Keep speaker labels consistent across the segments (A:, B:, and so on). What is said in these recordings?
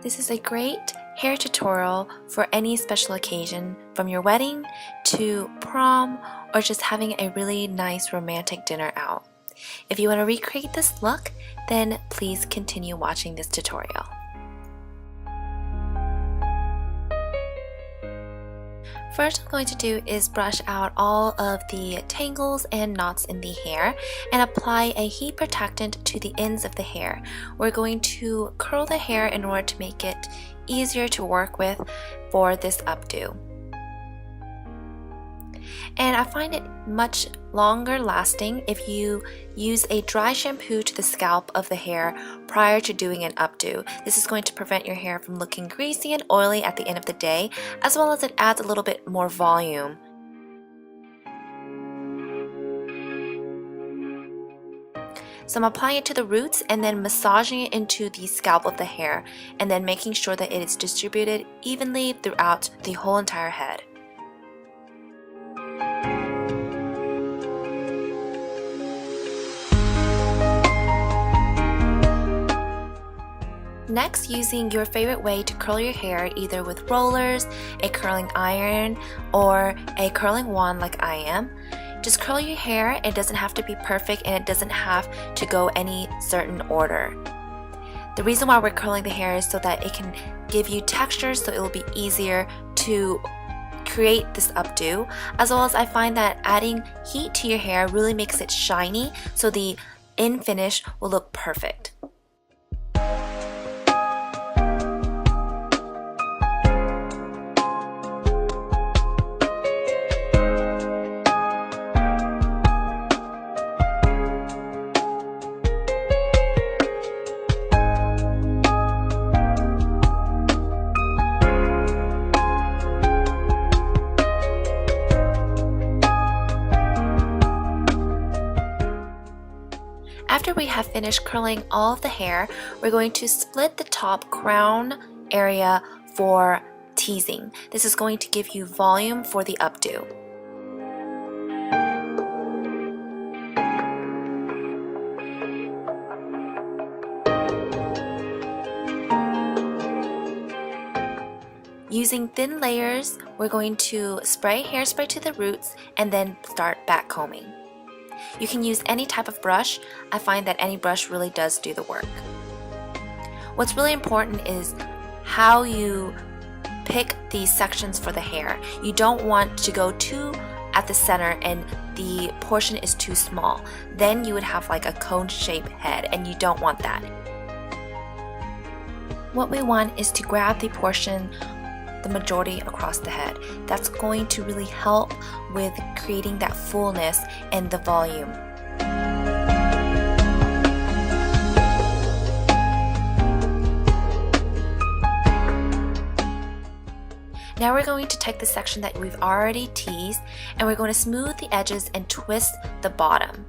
A: This is a great hair tutorial for any special occasion, from your wedding to prom or just having a really nice romantic dinner out. If you want to recreate this look, then please continue watching this tutorial. First, I'm going to do is brush out all of the tangles and knots in the hair and apply a heat protectant to the ends of the hair. We're going to curl the hair in order to make it easier to work with for this updo. And I find it much longer lasting if you use a dry shampoo to the scalp of the hair prior to doing an updo. This is going to prevent your hair from looking greasy and oily at the end of the day, as well as it adds a little bit more volume. So I'm applying it to the roots and then massaging it into the scalp of the hair, and then making sure that it is distributed evenly throughout the whole entire head. Next, using your favorite way to curl your hair, either with rollers, a curling iron, or a curling wand like I am, just curl your hair. It doesn't have to be perfect and it doesn't have to go any certain order. The reason why we're curling the hair is so that it can give you texture, so it will be easier to create this updo, as well as I find that adding heat to your hair really makes it shiny, so the end finish will look perfect. After we have finished curling all of the hair, we're going to split the top crown area for teasing. This is going to give you volume for the updo. Using thin layers, we're going to spray hairspray to the roots and then start back combing. You can use any type of brush. I find that any brush really does do the work. What's really important is how you pick these sections for the hair. You don't want to go too at the center and the portion is too small. Then you would have like a cone-shaped head, and you don't want that. What we want is to grab the portion the majority across the head. That's going to really help with creating that fullness and the volume. Now we're going to take the section that we've already teased and we're going to smooth the edges and twist the bottom.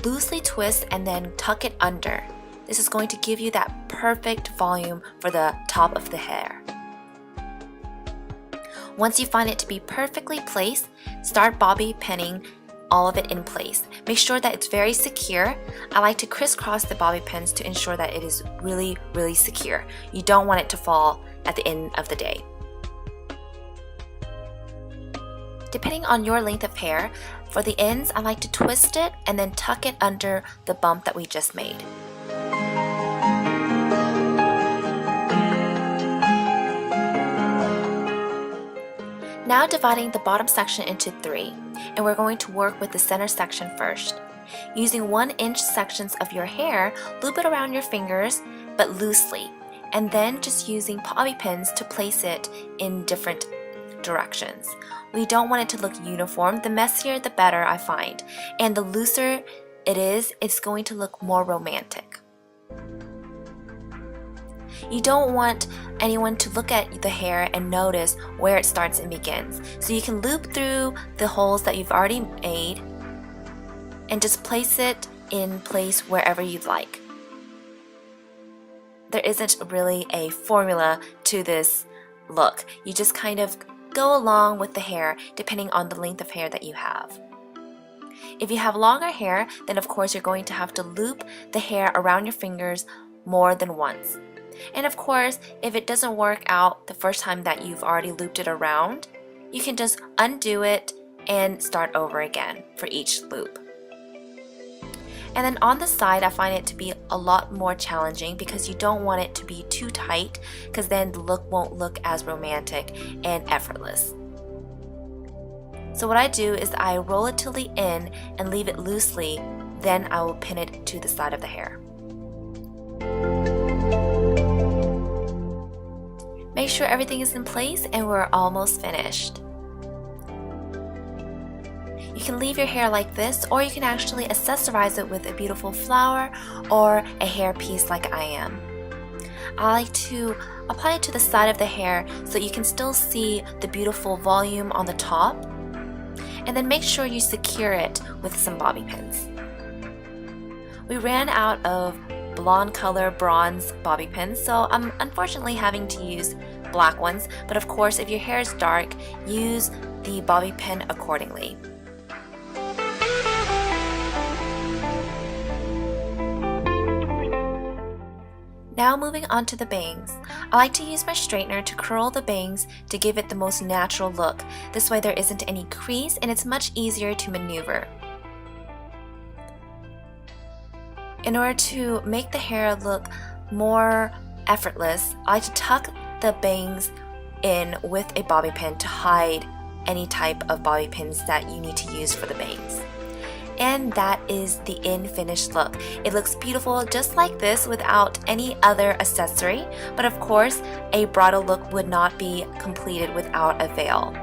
A: Loosely twist and then tuck it under. This is going to give you that perfect volume for the top of the hair. Once you find it to be perfectly placed, start bobby pinning all of it in place. Make sure that it's very secure. I like to crisscross the bobby pins to ensure that it is really, really secure. You don't want it to fall at the end of the day. Depending on your length of hair, for the ends, I like to twist it and then tuck it under the bump that we just made. Now dividing the bottom section into 3, and we're going to work with the center section first. Using 1-inch sections of your hair, loop it around your fingers, but loosely, and then just using bobby pins to place it in different directions. We don't want it to look uniform. The messier the better, I find, and the looser it is, it's going to look more romantic. You don't want anyone to look at the hair and notice where it starts and begins. So you can loop through the holes that you've already made and just place it in place wherever you'd like. There isn't really a formula to this look. You just kind of go along with the hair depending on the length of hair that you have. If you have longer hair, then of course you're going to have to loop the hair around your fingers more than once. And of course, if it doesn't work out the first time that you've already looped it around, you can just undo it and start over again for each loop. And then on the side, I find it to be a lot more challenging because you don't want it to be too tight, because then the look won't look as romantic and effortless. So what I do is I roll it to the end and leave it loosely, then I will pin it to the side of the hair. Make sure everything is in place and we're almost finished. You can leave your hair like this, or you can actually accessorize it with a beautiful flower or a hair piece like I am. I like to apply it to the side of the hair so you can still see the beautiful volume on the top, and then make sure you secure it with some bobby pins. We ran out of blonde color bronze bobby pins, so I'm unfortunately having to use black ones, but of course if your hair is dark, use the bobby pin accordingly. Now moving on to the bangs. I like to use my straightener to curl the bangs to give it the most natural look. This way there isn't any crease and it's much easier to maneuver. In order to make the hair look more effortless, I like to tuck the bangs in with a bobby pin to hide any type of bobby pins that you need to use for the bangs. And that is the end finished look. It looks beautiful just like this without any other accessory, but of course a bridal look would not be completed without a veil.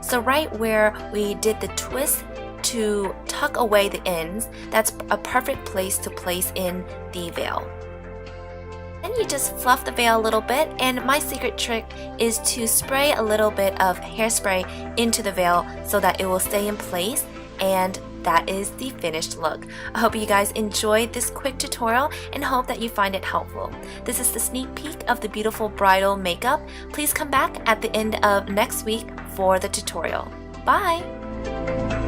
A: So right where we did the twist to tuck away the ends, that's a perfect place to place in the veil. Then you just fluff the veil a little bit, and my secret trick is to spray a little bit of hairspray into the veil so that it will stay in place, and that is the finished look. I hope you guys enjoyed this quick tutorial and hope that you find it helpful. This is the sneak peek of the beautiful bridal makeup. Please come back at the end of next week for the tutorial. Bye!